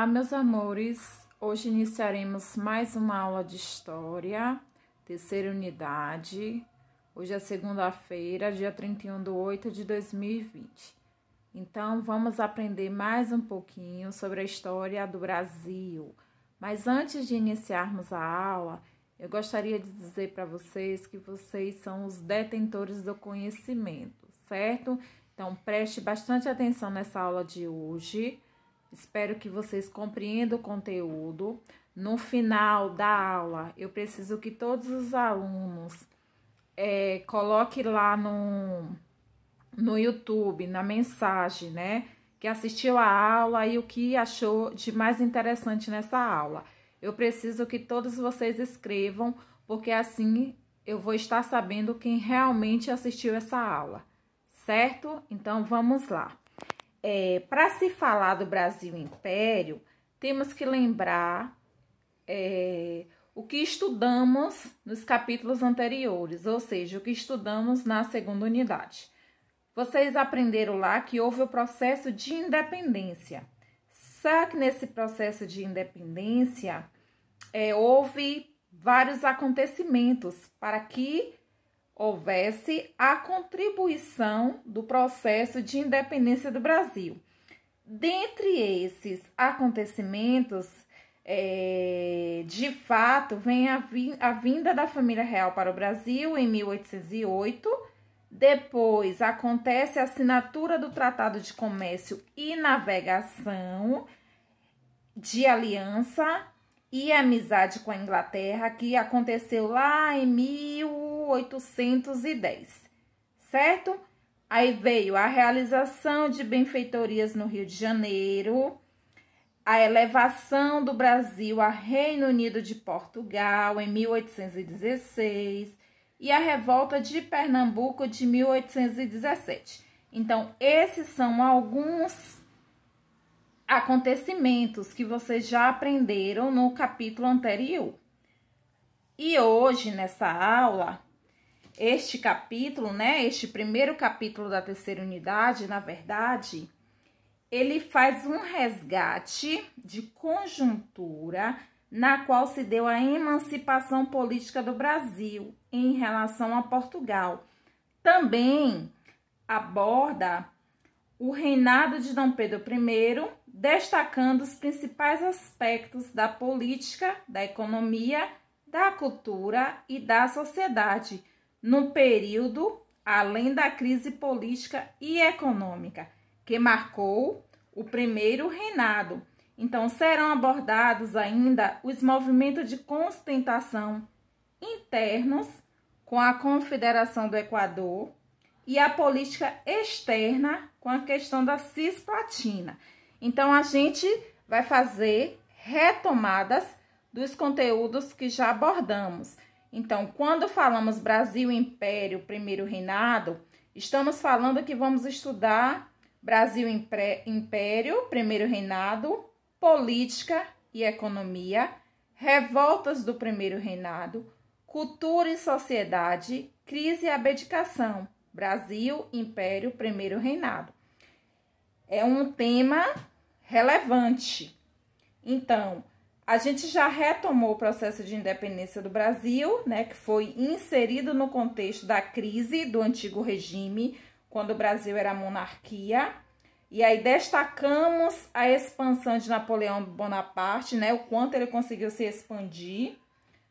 Olá, meus amores. Hoje iniciaremos mais uma aula de História, terceira unidade. Hoje é segunda-feira, dia 31/8/2020. Então, vamos aprender mais um pouquinho sobre a história do Brasil. Mas antes de iniciarmos a aula, eu gostaria de dizer para vocês que vocês são os detentores do conhecimento, certo? Então, preste bastante atenção nessa aula de hoje. Espero que vocês compreendam o conteúdo. No final da aula, eu preciso que todos os alunos coloquem lá no YouTube, na mensagem, né? Que assistiu a aula e o que achou de mais interessante nessa aula. Eu preciso que todos vocês escrevam, porque assim eu vou estar sabendo quem realmente assistiu essa aula, certo? Então, vamos lá. Para se falar do Brasil Império, temos que lembrar o que estudamos nos capítulos anteriores, ou seja, o que estudamos na segunda unidade. Vocês aprenderam lá que houve o processo de independência. Só que nesse processo de independência houve vários acontecimentos para que houvesse a contribuição do processo de independência do Brasil. Dentre esses acontecimentos, de fato, vem a vinda da família real para o Brasil em 1808. Depois acontece a assinatura do Tratado de Comércio e Navegação de Aliança e amizade com a Inglaterra, que aconteceu lá em 1810, certo? Aí veio a realização de benfeitorias no Rio de Janeiro, a elevação do Brasil a Reino Unido de Portugal em 1816 e a revolta de Pernambuco de 1817. Então, esses são alguns acontecimentos que vocês já aprenderam no capítulo anterior. E hoje, nessa aula, este capítulo, né, este primeiro capítulo da terceira unidade, na verdade, ele faz um resgate de conjuntura na qual se deu a emancipação política do Brasil em relação a Portugal. Também aborda o reinado de Dom Pedro I, destacando os principais aspectos da política, da economia, da cultura e da sociedade, no período além da crise política e econômica, que marcou o primeiro reinado. Então, serão abordados ainda os movimentos de contestação internos com a Confederação do Equador e a política externa com a questão da Cisplatina. Então, a gente vai fazer retomadas dos conteúdos que já abordamos. Então, quando falamos Brasil Império, primeiro reinado, estamos falando que vamos estudar Brasil Império, primeiro reinado, política e economia, revoltas do primeiro reinado, cultura e sociedade, crise e abdicação. Brasil, Império, primeiro reinado. É um tema relevante. Então, a gente já retomou o processo de independência do Brasil, né, que foi inserido no contexto da crise do antigo regime, quando o Brasil era monarquia. E aí destacamos a expansão de Napoleão Bonaparte, né, o quanto ele conseguiu se expandir.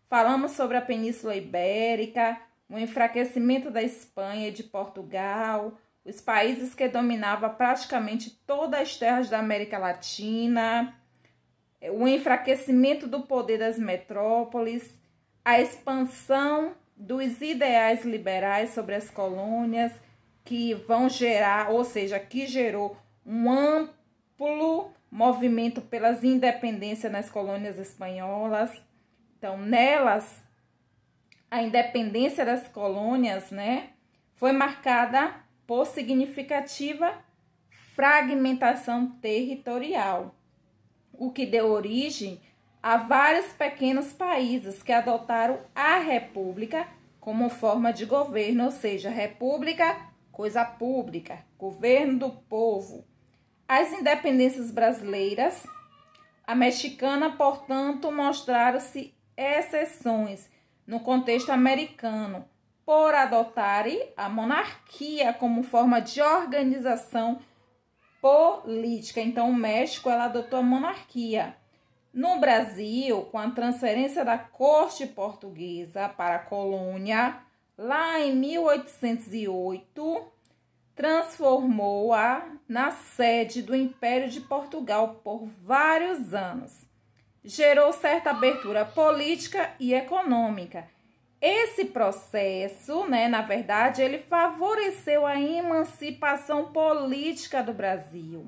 Falamos sobre a Península Ibérica, o enfraquecimento da Espanha e de Portugal, os países que dominavam praticamente todas as terras da América Latina, o enfraquecimento do poder das metrópoles, a expansão dos ideais liberais sobre as colônias, que vão gerar, ou seja, que gerou um amplo movimento pelas independências nas colônias espanholas. Então, nelas, a independência das colônias, né, foi marcada por significativa fragmentação territorial, o que deu origem a vários pequenos países que adotaram a república como forma de governo, ou seja, república, coisa pública, governo do povo. As independências brasileiras A mexicana, portanto, mostraram-se exceções no contexto americano, por adotarem a monarquia como forma de organização política. Então, o México ela adotou a monarquia. No Brasil, com a transferência da corte portuguesa para a colônia, lá em 1808, transformou-a na sede do Império de Portugal por vários anos. Gerou certa abertura política e econômica. Esse processo, na verdade, ele favoreceu a emancipação política do Brasil,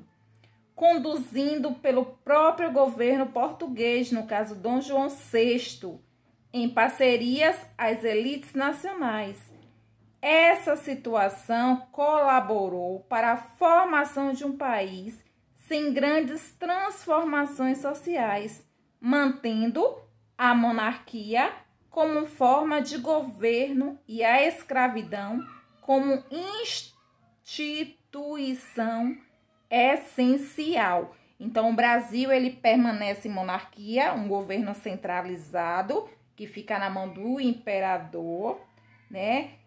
conduzindo pelo próprio governo português, no caso Dom João VI, em parcerias às elites nacionais. Essa situação colaborou para a formação de um país sem grandes transformações sociais, mantendo a monarquia como forma de governo e a escravidão como instituição essencial. Então, o Brasil ele permanece em monarquia, um governo centralizado que fica na mão do imperador,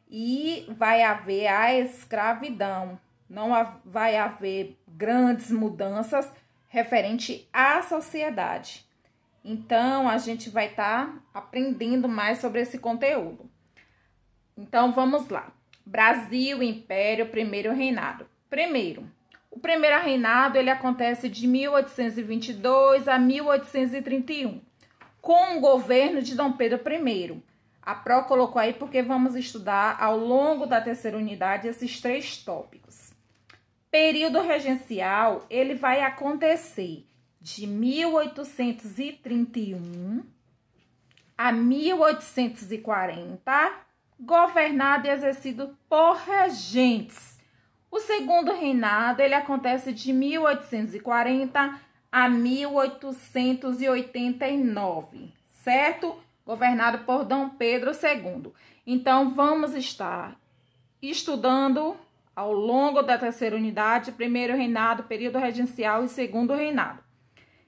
E vai haver a escravidão. Não vai haver grandes mudanças referente à sociedade. Então, a gente vai estar aprendendo mais sobre esse conteúdo. Então, vamos lá. Brasil, Império, Primeiro Reinado. O primeiro reinado ele acontece de 1822 a 1831, com o governo de Dom Pedro I. A Pro colocou aí porque vamos estudar ao longo da terceira unidade esses 3 tópicos. Período regencial, ele vai acontecer de 1831 a 1840, governado e exercido por regentes. O segundo reinado, ele acontece de 1840 a 1889, certo? Governado por Dom Pedro II. Então, vamos estar estudando ao longo da terceira unidade, primeiro reinado, período regencial e segundo reinado.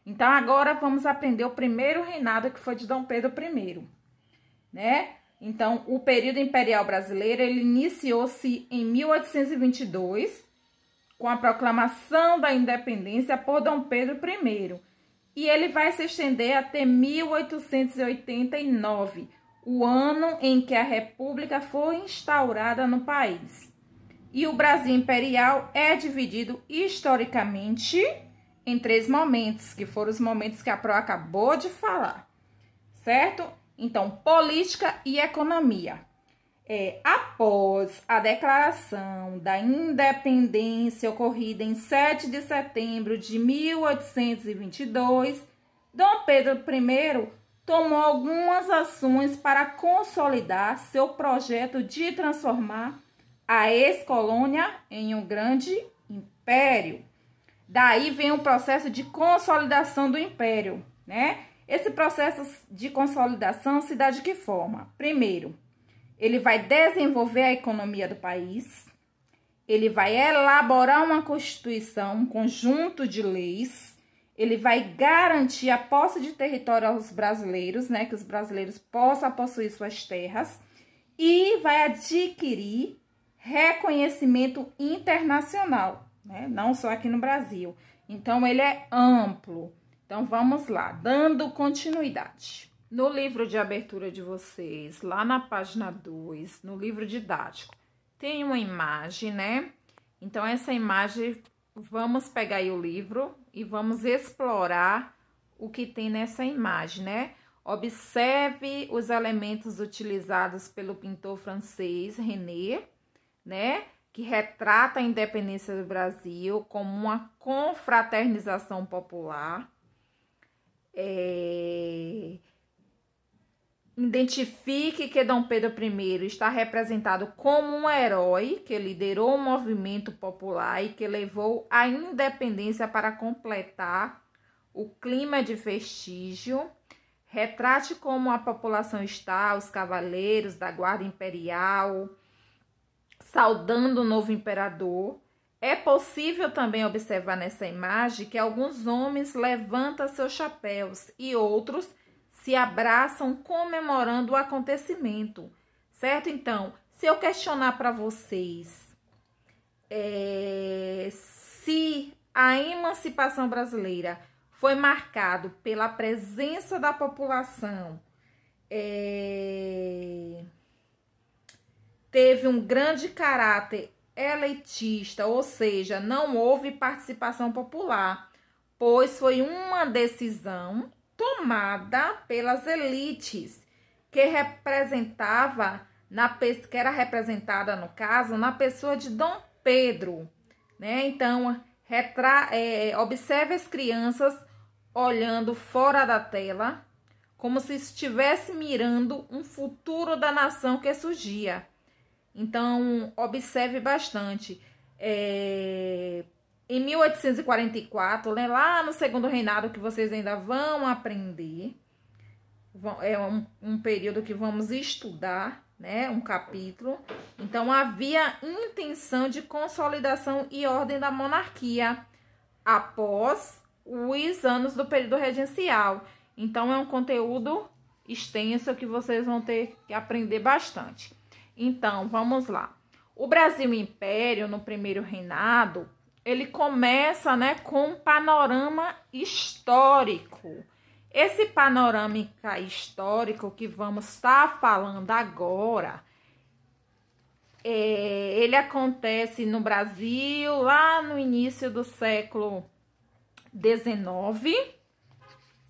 Então, agora vamos aprender o primeiro reinado, que foi de Dom Pedro I, Então, o período imperial brasileiro, ele iniciou-se em 1822, com a proclamação da independência por Dom Pedro I. E ele vai se estender até 1889, o ano em que a República foi instaurada no país. E o Brasil imperial é dividido historicamente em 3 momentos, que foram os momentos que a Pro acabou de falar, certo? Então, política e economia. Após a declaração da independência ocorrida em 7 de setembro de 1822, Dom Pedro I tomou algumas ações para consolidar seu projeto de transformar a ex-colônia em um grande império. Daí vem o processo de consolidação do império, Esse processo de consolidação se dá de que forma? Primeiro, ele vai desenvolver a economia do país, ele vai elaborar uma constituição, um conjunto de leis, ele vai garantir a posse de território aos brasileiros, que os brasileiros possam possuir suas terras, e vai adquirir reconhecimento internacional, não só aqui no Brasil. Então, ele é amplo. Então, vamos lá, dando continuidade. No livro de abertura de vocês, lá na página 2, no livro didático, tem uma imagem, Então, essa imagem, vamos pegar aí o livro e vamos explorar o que tem nessa imagem, Observe os elementos utilizados pelo pintor francês René, que retrata a independência do Brasil como uma confraternização popular. Identifique que Dom Pedro I está representado como um herói que liderou um movimento popular e que levou a independência para completar o clima de vestígio. Retrate como a população está, os cavaleiros da guarda imperial, saudando o novo imperador. É possível também observar nessa imagem que alguns homens levantam seus chapéus e outros se abraçam comemorando o acontecimento, certo? Então, se eu questionar para vocês se a emancipação brasileira foi marcado pela presença da população, teve um grande caráter elitista, ou seja, não houve participação popular, pois foi uma decisão tomada pelas elites, que era representada, no caso, na pessoa de Dom Pedro, né? Então, observe as crianças olhando fora da tela, como se estivesse mirando um futuro da nação que surgia. Então, observe bastante. Em 1844, né, lá no segundo reinado, que vocês ainda vão aprender, é um período que vamos estudar, né, um capítulo. Então, havia intenção de consolidação e ordem da monarquia após os anos do período regencial. Então, é um conteúdo extenso que vocês vão ter que aprender bastante. Então, vamos lá. O Brasil Império, no primeiro reinado, ele começa, né, com um panorama histórico. Esse panorama histórico que vamos estar falando agora, ele acontece no Brasil lá no início do século XIX,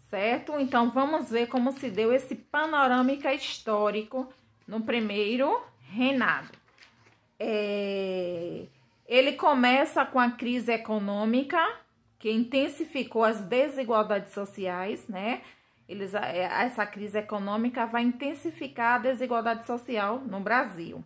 certo? Então, vamos ver como se deu esse panorama histórico no primeiro reinado. Ele começa com a crise econômica, que intensificou as desigualdades sociais, né? Essa crise econômica vai intensificar a desigualdade social no Brasil.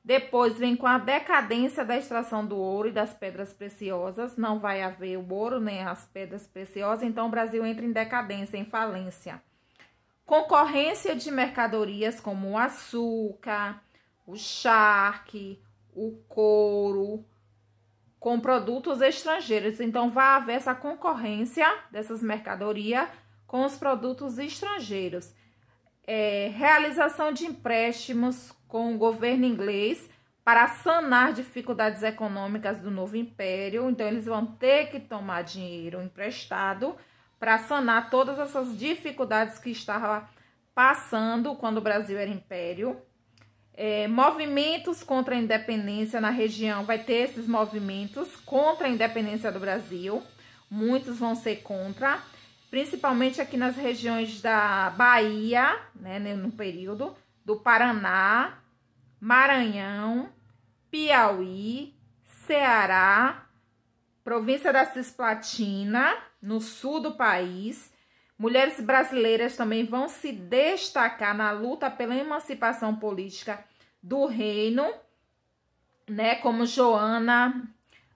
Depois vem com a decadência da extração do ouro e das pedras preciosas. Não vai haver o ouro nem as pedras preciosas, então o Brasil entra em decadência, em falência. Concorrência de mercadorias como o açúcar, o charque, o couro, com produtos estrangeiros. Então, vai haver essa concorrência dessas mercadorias com os produtos estrangeiros. Realização de empréstimos com o governo inglês para sanar dificuldades econômicas do novo império. Então, eles vão ter que tomar dinheiro emprestado para sanar todas essas dificuldades que estava passando quando o Brasil era império. Movimentos contra a independência na região, vai ter esses movimentos contra a independência do Brasil. Muitos vão ser contra, principalmente aqui nas regiões da Bahia, né, no período, do Paraná, Maranhão, Piauí, Ceará, província da Cisplatina, no sul do país. Mulheres brasileiras também vão se destacar na luta pela emancipação política do reino, né? Como Joana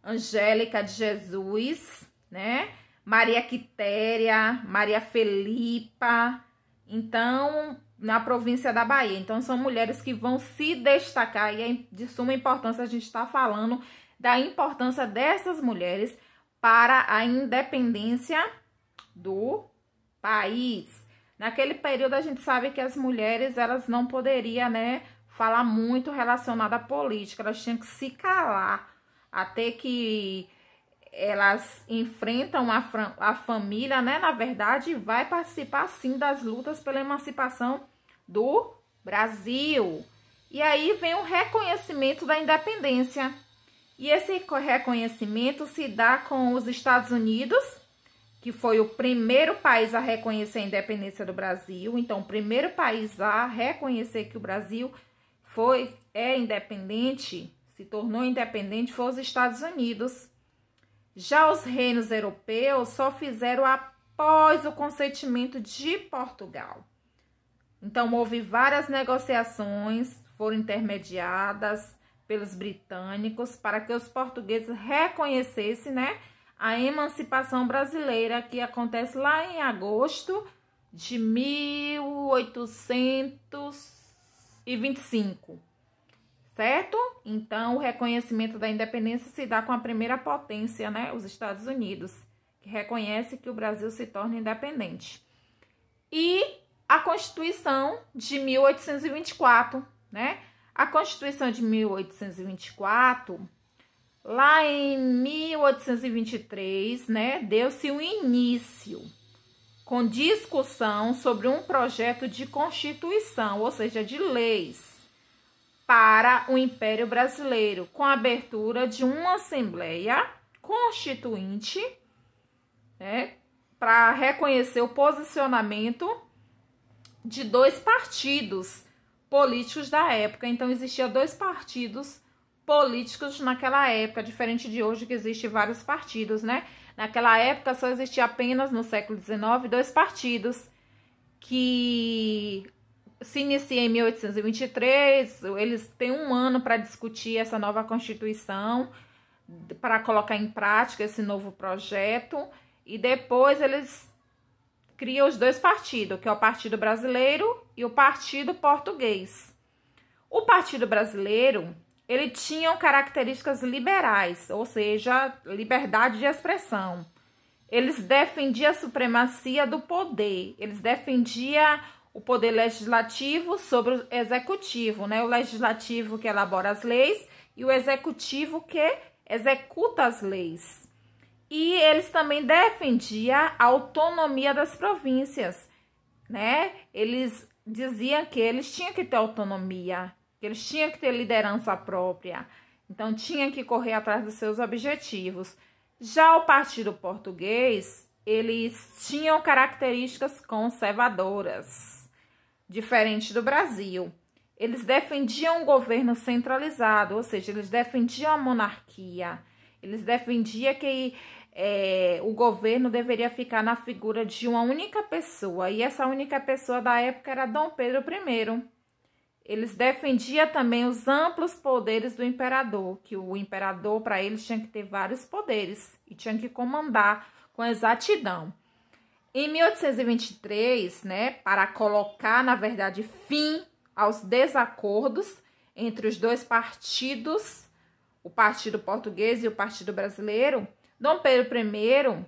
Angélica de Jesus, né? Maria Quitéria, Maria Felipa. Então, na província da Bahia. Então, são mulheres que vão se destacar e é de suma importância a gente estar falando da importância dessas mulheres para a independência do país. Naquele período a gente sabe que as mulheres, elas não poderiam, né, falar muito relacionado à política, elas tinham que se calar, até que elas enfrentam a família, né, na verdade, vai participar sim das lutas pela emancipação do Brasil. E aí vem o reconhecimento da independência. E esse reconhecimento se dá com os Estados Unidos, que foi o primeiro país a reconhecer a independência do Brasil. Então, o primeiro país a reconhecer que o Brasil é independente, se tornou independente, foi os Estados Unidos. Já os reinos europeus só fizeram após o consentimento de Portugal. Então, houve várias negociações, foram intermediadas pelos britânicos para que os portugueses reconhecessem, né, a emancipação brasileira, que acontece lá em agosto de 1825, certo? Então, o reconhecimento da independência se dá com a primeira potência, né? Os Estados Unidos, que reconhece que o Brasil se torna independente. E a Constituição de 1824, né? A Constituição de 1824, lá em 1823, né? Deu-se um início com discussão sobre um projeto de Constituição, ou seja, de leis, para o Império Brasileiro, com a abertura de uma Assembleia Constituinte, né, para reconhecer o posicionamento de dois partidos políticos da época. Então, existia dois partidos políticos naquela época, diferente de hoje que existem vários partidos, né? Naquela época só existia apenas, no século XIX, dois partidos que se inicia em 1823, eles têm um ano para discutir essa nova Constituição, para colocar em prática esse novo projeto, e depois eles criam os dois partidos, que é o Partido Brasileiro e o Partido Português. O Partido Brasileiro, ele tinha características liberais, ou seja, liberdade de expressão. Eles defendiam a supremacia do poder, eles defendiam o poder legislativo sobre o executivo, né? O legislativo que elabora as leis e o executivo que executa as leis. E eles também defendiam a autonomia das províncias, né? Eles diziam que eles tinham que ter autonomia, que eles tinham que ter liderança própria, então tinham que correr atrás dos seus objetivos. Já o Partido Português, eles tinham características conservadoras, diferente do Brasil. Eles defendiam um governo centralizado, ou seja, eles defendiam a monarquia. Eles defendiam que o governo deveria ficar na figura de uma única pessoa. E essa única pessoa da época era Dom Pedro I. Eles defendiam também os amplos poderes do imperador, que o imperador, para eles, tinha que ter vários poderes e tinha que comandar com exatidão. Em 1823, né, para colocar, na verdade, fim aos desacordos entre os dois partidos, o Partido Português e o Partido Brasileiro, Dom Pedro I,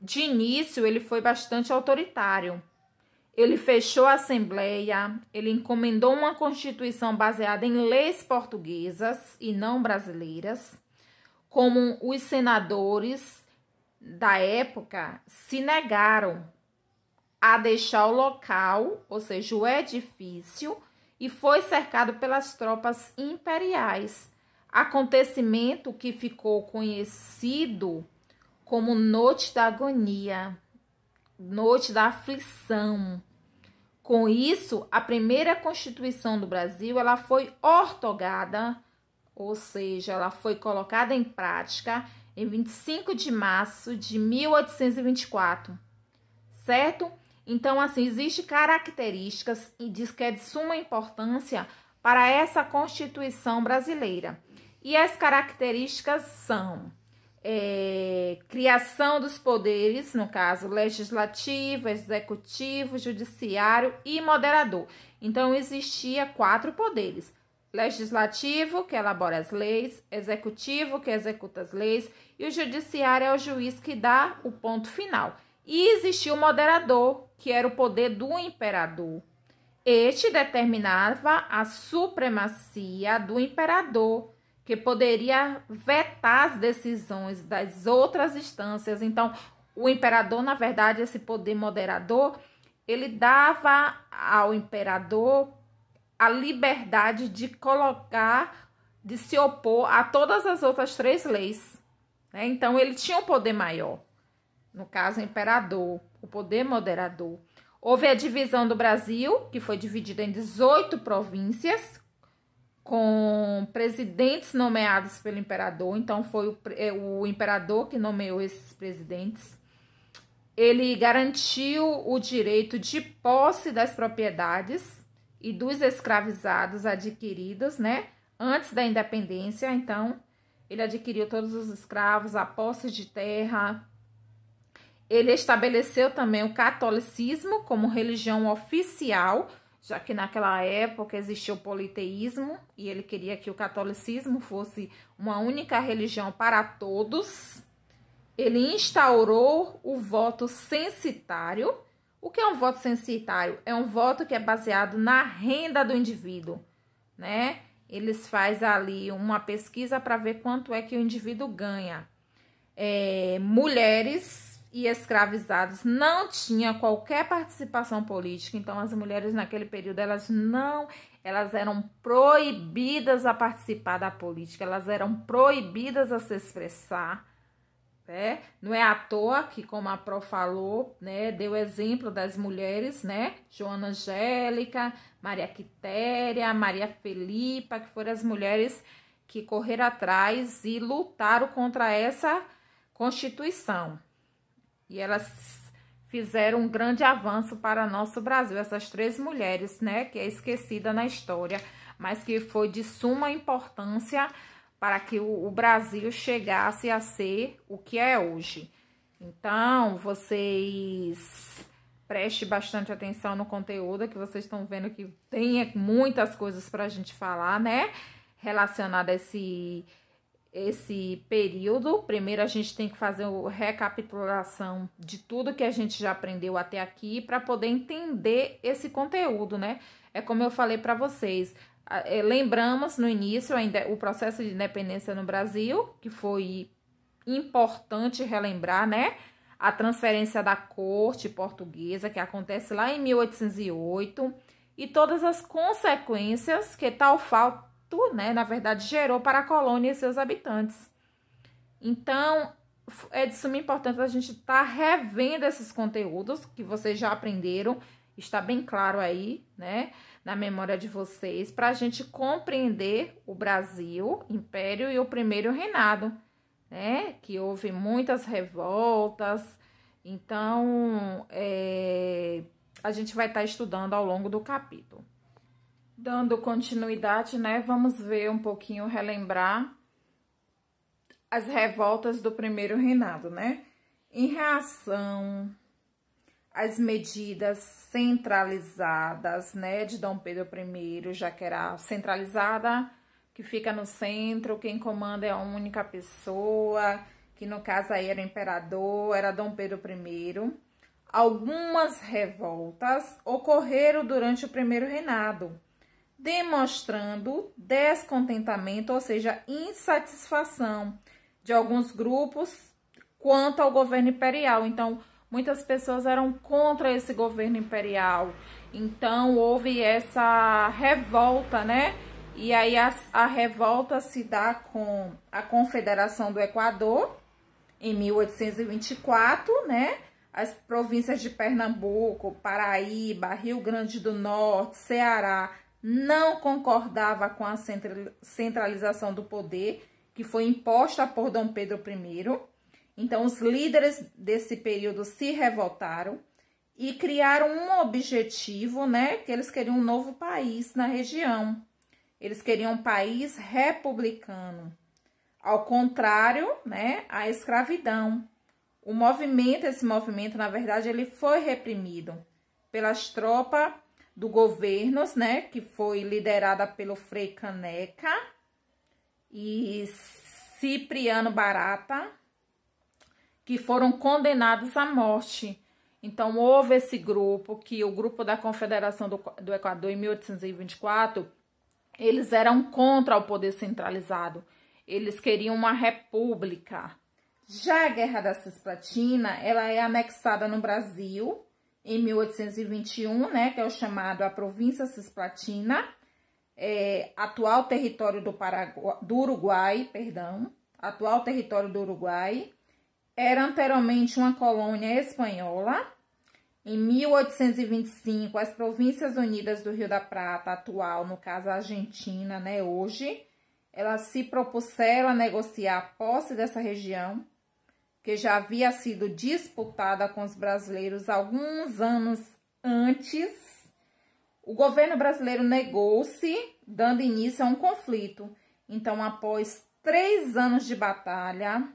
de início, ele foi bastante autoritário. Ele fechou a Assembleia, ele encomendou uma Constituição baseada em leis portuguesas e não brasileiras, como os senadores da época se negaram a deixar o local, ou seja, o edifício, e foi cercado pelas tropas imperiais. Acontecimento que ficou conhecido como Noite da Agonia, Noite da Aflição. Com isso, a primeira Constituição do Brasil, ela foi ortogada, ou seja, ela foi colocada em prática em 25 de março de 1824, certo? Então, assim, existem características e diz que é de suma importância para essa Constituição brasileira. E as características são criação dos poderes, no caso, legislativo, executivo, judiciário e moderador. Então, existia 4 poderes. Legislativo, que elabora as leis, executivo, que executa as leis, e o judiciário é o juiz que dá o ponto final. E existia o moderador, que era o poder do imperador. Este determinava a supremacia do imperador, que poderia vetar as decisões das outras instâncias. Então, o imperador, na verdade, esse poder moderador, ele dava ao imperador a liberdade de colocar, de se opor a todas as outras 3 leis, né? Então, ele tinha um poder maior. No caso, o imperador, o poder moderador. Houve a divisão do Brasil, que foi dividida em 18 províncias, com presidentes nomeados pelo imperador. Então, foi o imperador que nomeou esses presidentes. Ele garantiu o direito de posse das propriedades e dos escravizados adquiridos, né, antes da independência. Então, ele adquiriu todos os escravos, a posse de terra. Ele estabeleceu também o catolicismo como religião oficial já que naquela época existia o politeísmo e ele queria que o catolicismo fosse uma única religião para todos. Ele instaurou o voto censitário. O que é um voto censitário? É um voto que é baseado na renda do indivíduo, né? Eles fazem ali uma pesquisa para ver quanto é que o indivíduo ganha. Mulheres e escravizados não tinham qualquer participação política, então as mulheres naquele período elas eram proibidas a participar da política, elas eram proibidas a se expressar, né? Não é à toa que, como a Pro falou, né, deu exemplo das mulheres, né, Joana Angélica, Maria Quitéria, Maria Felipa, que foram as mulheres que correram atrás e lutaram contra essa Constituição. E elas fizeram um grande avanço para nosso Brasil, essas 3 mulheres, né, que é esquecida na história, mas que foi de suma importância para que o Brasil chegasse a ser o que é hoje. Então, vocês prestem bastante atenção no conteúdo, que vocês estão vendo que tem muitas coisas para a gente falar, né, relacionada a esse período. Primeiro a gente tem que fazer uma recapitulação de tudo que a gente já aprendeu até aqui para poder entender esse conteúdo, né? É como eu falei para vocês, lembramos no início ainda o processo de independência no Brasil, que foi importante relembrar, né? A transferência da corte portuguesa, que acontece lá em 1808, e todas as consequências que tal fato, né, na verdade, gerou para a colônia e seus habitantes. Então, é de suma importância a gente estar revendo esses conteúdos que vocês já aprenderam, está bem claro aí, né, na memória de vocês, para a gente compreender o Brasil, Império e o Primeiro Reinado, né, que houve muitas revoltas. Então, a gente vai estar estudando ao longo do capítulo. Dando continuidade, né, vamos ver um pouquinho, relembrar as revoltas do Primeiro Reinado, né? Em reação às medidas centralizadas, né, de Dom Pedro I, já que era centralizada, que fica no centro, quem comanda é a única pessoa, que no caso aí era o imperador, era Dom Pedro I. Algumas revoltas ocorreram durante o Primeiro Reinado, demonstrando descontentamento, ou seja, insatisfação de alguns grupos quanto ao governo imperial. Então, muitas pessoas eram contra esse governo imperial. Então, houve essa revolta, né? E aí a revolta se dá com a Confederação do Equador, em 1824, né? As províncias de Pernambuco, Paraíba, Rio Grande do Norte, Ceará, não concordava com a centralização do poder que foi imposta por Dom Pedro I. Então, os líderes desse período se revoltaram e criaram um objetivo, né? Que eles queriam um novo país na região. Eles queriam um país republicano. Ao contrário, né? A escravidão. Esse movimento, na verdade, ele foi reprimido pelas tropas do governo, né, que foi liderada pelo Frei Caneca e Cipriano Barata, que foram condenados à morte. Então, houve esse grupo, o grupo da Confederação do Equador, em 1824, eles eram contra o poder centralizado. Eles queriam uma república. Já a Guerra da Cisplatina, ela é anexada no Brasil, em 1821, né, que é o chamado a província Cisplatina, atual território do Uruguai, atual território do Uruguai, era anteriormente uma colônia espanhola. Em 1825, as Províncias Unidas do Rio da Prata, atual, no caso a Argentina, né, hoje, ela se propuseram a negociar a posse dessa região, que já havia sido disputada com os brasileiros alguns anos antes. O governo brasileiro negou-se, dando início a um conflito. Então, após 3 anos de batalha,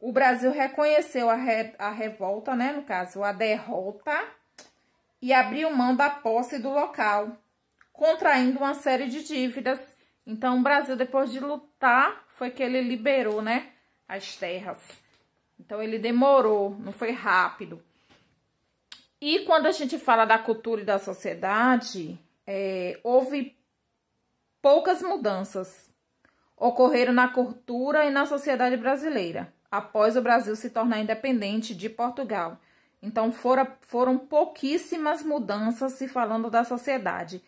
o Brasil reconheceu a revolta, né? No caso, a derrota, e abriu mão da posse do local, contraindo uma série de dívidas. Então, o Brasil, depois de lutar, foi que ele liberou, né, as terras. Então, ele demorou, não foi rápido. E quando a gente fala da cultura e da sociedade, houve poucas mudanças. Ocorreram na cultura e na sociedade brasileira, após o Brasil se tornar independente de Portugal. Então, foram pouquíssimas mudanças se falando da sociedade,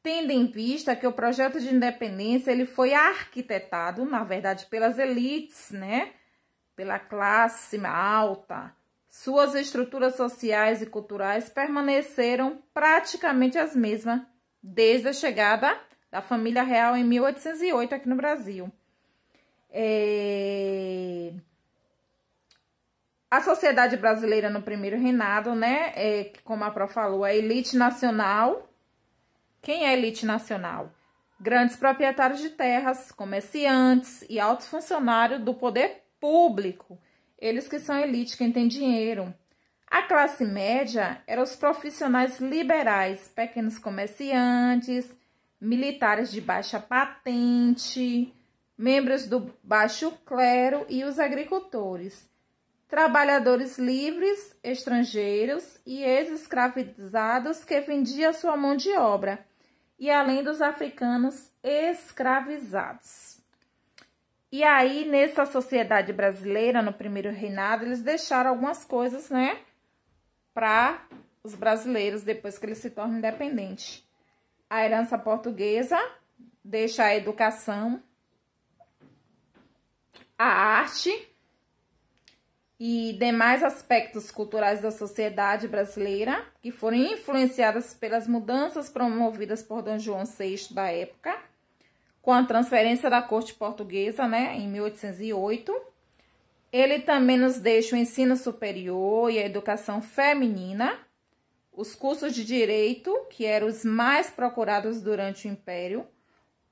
tendo em vista que o projeto de independência ele foi arquitetado, na verdade, pelas elites, né? Pela classe alta. Suas estruturas sociais e culturais permaneceram praticamente as mesmas desde a chegada da família real em 1808 aqui no Brasil. A sociedade brasileira no primeiro reinado, né, como a Pró falou, a elite nacional. Quem é a elite nacional? Grandes proprietários de terras, comerciantes e altos funcionários do poder público. Eles que são elite, quem tem dinheiro. A classe média eram os profissionais liberais, pequenos comerciantes, militares de baixa patente, membros do baixo clero e os agricultores. Trabalhadores livres, estrangeiros e ex-escravizados que vendiam sua mão de obra, e além dos africanos escravizados. E aí, nessa sociedade brasileira, no primeiro reinado, eles deixaram algumas coisas, né, para os brasileiros depois que eles se tornam independentes. A herança portuguesa deixa a educação, a arte e demais aspectos culturais da sociedade brasileira, que foram influenciadas pelas mudanças promovidas por Dom João VI da época, com a transferência da corte portuguesa, né, em 1808. Ele também nos deixa o ensino superior e a educação feminina, os cursos de direito, que eram os mais procurados durante o Império,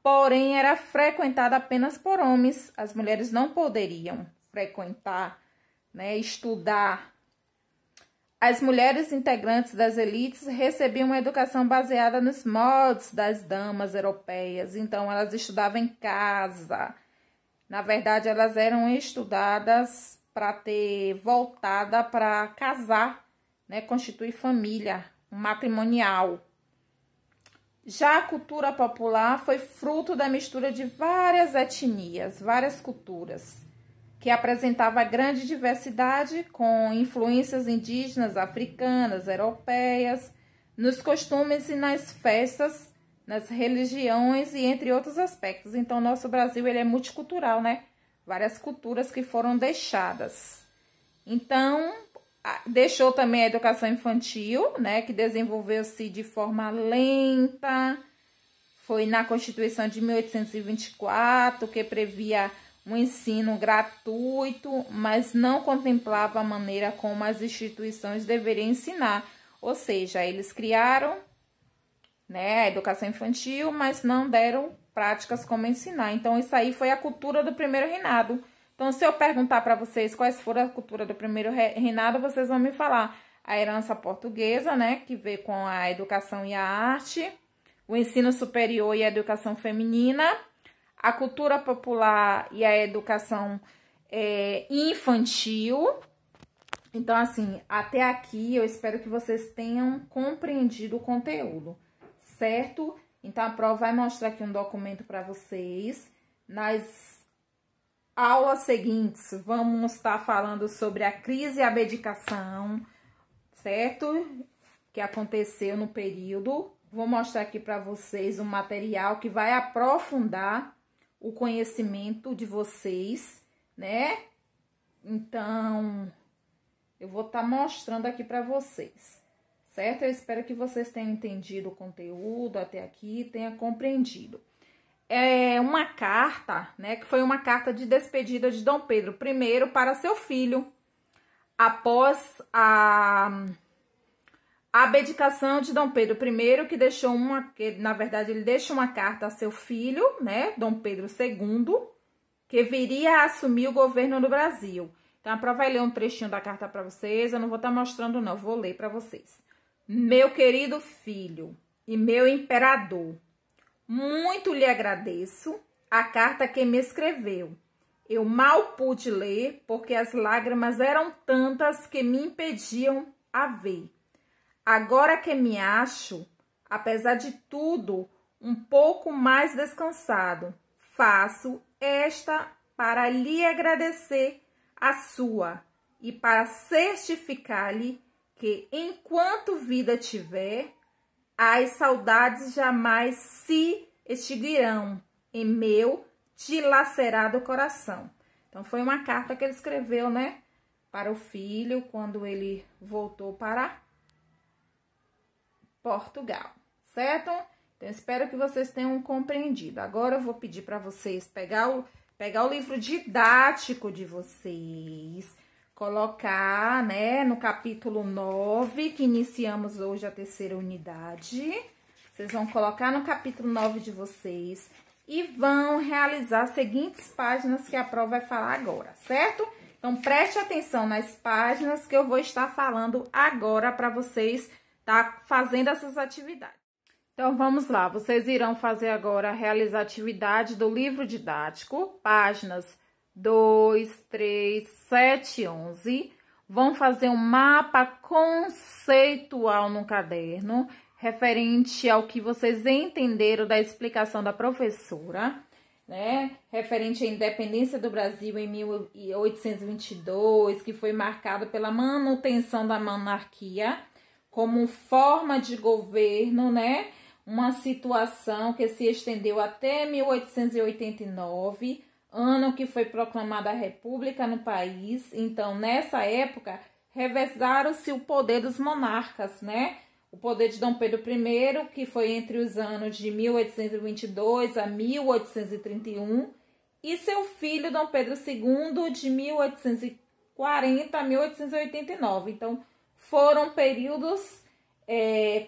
porém era frequentado apenas por homens. As mulheres não poderiam frequentar, né, estudar. As mulheres integrantes das elites recebiam uma educação baseada nos modos das damas europeias. Então, elas estudavam em casa. Na verdade, elas eram estudadas para ter voltada para casar, né, constituir família, um matrimonial. Já a cultura popular foi fruto da mistura de várias etnias, várias culturas, que apresentava grande diversidade com influências indígenas, africanas, europeias, nos costumes e nas festas, nas religiões e entre outros aspectos. Então, nosso Brasil ele é multicultural, né? Várias culturas que foram deixadas. Então, deixou também a educação infantil, né? Que desenvolveu-se de forma lenta. Foi na Constituição de 1824 que previa um ensino gratuito, mas não contemplava a maneira como as instituições deveriam ensinar. Ou seja, eles criaram, né, a educação infantil, mas não deram práticas como ensinar. Então, isso aí foi a cultura do primeiro reinado. Então, se eu perguntar para vocês quais foram a cultura do primeiro reinado, vocês vão me falar a herança portuguesa, né, que veio com a educação e a arte, o ensino superior e a educação feminina, a cultura popular e a educação infantil. Então, assim, até aqui eu espero que vocês tenham compreendido o conteúdo, certo? Então, a prova vai mostrar aqui um documento para vocês. Nas aulas seguintes, vamos estar falando sobre a crise e a abdicação, certo? Que aconteceu no período. Vou mostrar aqui para vocês um material que vai aprofundar o conhecimento de vocês, né? Então, eu vou estar mostrando aqui para vocês, certo? Eu espero que vocês tenham entendido o conteúdo até aqui, tenham compreendido. É uma carta, né? Que foi uma carta de despedida de Dom Pedro I para seu filho, após a abdicação de Dom Pedro I, que na verdade ele deixa uma carta a seu filho, né, Dom Pedro II, que viria a assumir o governo do Brasil. Então, a prova vai ler um trechinho da carta para vocês, eu não vou estar mostrando não, vou ler para vocês. Meu querido filho e meu imperador, muito lhe agradeço a carta que me escreveu. Eu mal pude ler, porque as lágrimas eram tantas que me impediam a ver. Agora que me acho, apesar de tudo, um pouco mais descansado, faço esta para lhe agradecer a sua e para certificar-lhe que, enquanto vida tiver, as saudades jamais se extinguirão em meu dilacerado coração. Então, foi uma carta que ele escreveu, né, para o filho quando ele voltou para Portugal, certo? Então, espero que vocês tenham compreendido. Agora, eu vou pedir para vocês pegar o livro didático de vocês, colocar, né, no capítulo 9, que iniciamos hoje a terceira unidade. Vocês vão colocar no capítulo 9 de vocês e vão realizar as seguintes páginas que a prova vai falar agora, certo? Então, preste atenção nas páginas que eu vou estar falando agora para vocês estar fazendo essas atividades. Então, vamos lá. Vocês irão fazer agora, realizar a atividade do livro didático, páginas 2, 3, 7, 11. Vão fazer um mapa conceitual no caderno, referente ao que vocês entenderam da explicação da professora, né? Referente à independência do Brasil em 1822, que foi marcado pela manutenção da monarquia como forma de governo, né? Uma situação que se estendeu até 1889, ano que foi proclamada a República no país. Então, nessa época, revezaram-se o poder dos monarcas, né? O poder de Dom Pedro I, que foi entre os anos de 1822 a 1831, e seu filho, Dom Pedro II, de 1840 a 1889. Então, foram períodos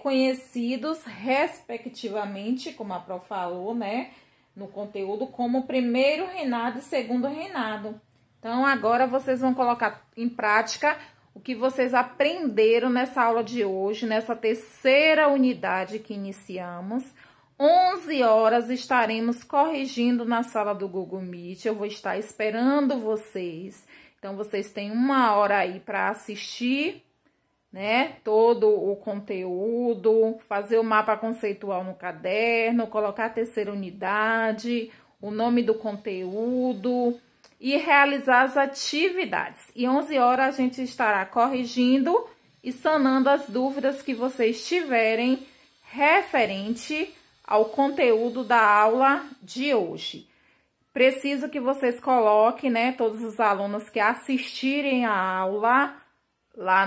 conhecidos, respectivamente, como a prof falou, né, no conteúdo, como primeiro reinado e segundo reinado. Então, agora vocês vão colocar em prática o que vocês aprenderam nessa aula de hoje, nessa terceira unidade que iniciamos. 11 horas estaremos corrigindo na sala do Google Meet. Eu vou estar esperando vocês. Então, vocês têm 1 hora aí para assistir, né, todo o conteúdo, fazer o mapa conceitual no caderno, colocar a terceira unidade, o nome do conteúdo e realizar as atividades. E 11 horas a gente estará corrigindo e sanando as dúvidas que vocês tiverem referente ao conteúdo da aula de hoje. Preciso que vocês coloquem, né, todos os alunos que assistirem a aula lá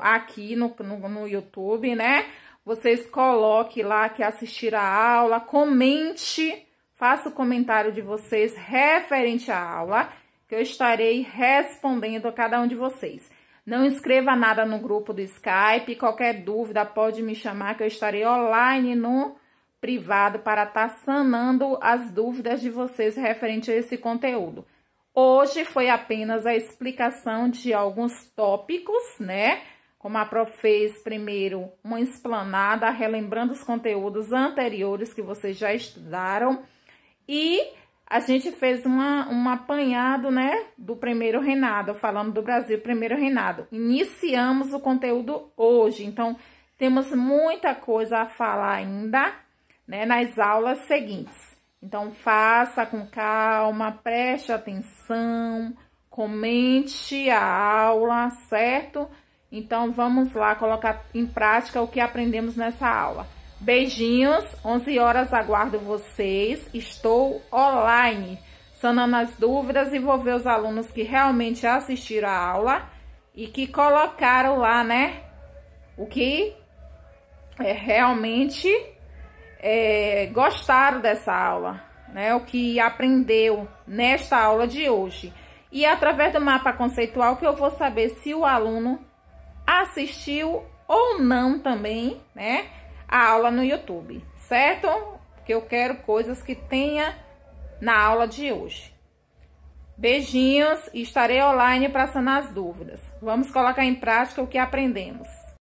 aqui no YouTube, né? Vocês coloquem lá que assistiram a aula, comente, faça o comentário de vocês referente à aula, que eu estarei respondendo a cada um de vocês. Não escreva nada no grupo do Skype, qualquer dúvida pode me chamar, que eu estarei online no privado para estar sanando as dúvidas de vocês referente a esse conteúdo. Hoje foi apenas a explicação de alguns tópicos, né? Como a prof fez primeiro uma explanada, relembrando os conteúdos anteriores que vocês já estudaram. E a gente fez um apanhado, né, do primeiro reinado, falando do Brasil, primeiro reinado. Iniciamos o conteúdo hoje, então temos muita coisa a falar ainda, né, nas aulas seguintes. Então, faça com calma, preste atenção, comente a aula, certo? Então, vamos lá colocar em prática o que aprendemos nessa aula. Beijinhos, 11 horas aguardo vocês, estou online, sanando as dúvidas e vou ver os alunos que realmente assistiram a aula e que colocaram lá, né, o que realmente gostaram dessa aula, né, o que aprendeu nesta aula de hoje. E é através do mapa conceitual que eu vou saber se o aluno assistiu ou não também, né, a aula no YouTube, certo? Porque eu quero coisas que tenha na aula de hoje. Beijinhos e estarei online para sanar as dúvidas. Vamos colocar em prática o que aprendemos.